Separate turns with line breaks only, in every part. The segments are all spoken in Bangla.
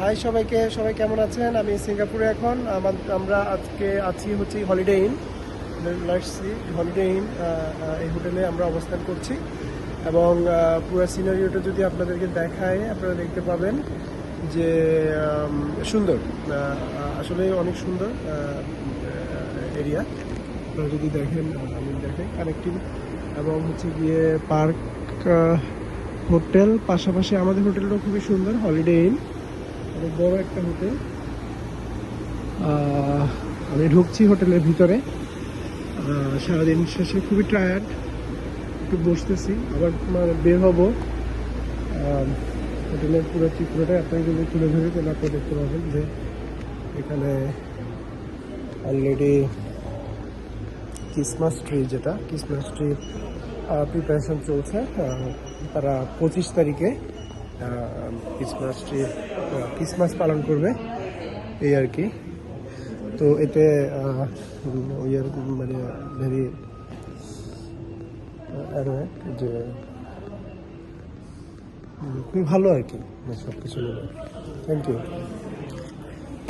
হাই সবাইকে, সবাই কেমন আছেন? আমি সিঙ্গাপুরে এখন। আমরা আজকে আছি হচ্ছে হলিডে ইন, হলিডে ইন এই হোটেলে আমরা অবস্থান করছি। এবং পুরো সিনারিওটা যদি আপনাদেরকে দেখায় আপনারা দেখতে পাবেন যে সুন্দর, আসলে অনেক সুন্দর এরিয়া। আপনারা যদি দেখেন, আমি দেখাই কানেক্টিং এবং হচ্ছে গিয়ে পার্ক, হোটেল, পাশাপাশি আমাদের হোটেলটাও খুবই সুন্দর, হলিডে ইন, অনেক বড় একটা হোটেল। আমি ঢুকছি হোটেলের ভিতরে। সারাদিন শেষে খুবই টায়ার্ড, একটু বসতেছি, আবার বের হবো। হোটেলের পুরো চিত্রটা আপনাকে যদি তুলে ধরে তাহলে আপনি দেখতে পাবেন যে এখানে অলরেডি ক্রিসমাস ট্রি, যেটা ক্রিসমাস ট্রি প্রিপারেশন চলছে। তারা 25 তারিখে ক্রিসমাস পালন করবে, এই আর কি। তো এতে মানে ভেরি যে খুবই ভালো আর কি সব কিছু মিলে। Thank you.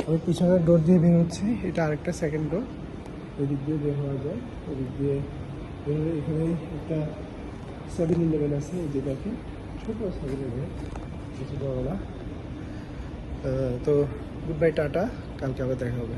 আমি পিছনের ডোর দিয়ে বের হচ্ছি, এটা আরেকটা সেকেন্ড ডোর, ওই দিক দিয়ে বের হওয়া যায়। ওই দিক দিয়ে এখানে একটা 7-Eleven আছে, এই যে দেখেন, ছোটো 7-Eleven, কিছু বড় না। তো গুড বাই, টাটা, কালকে আবার দেখা হবে।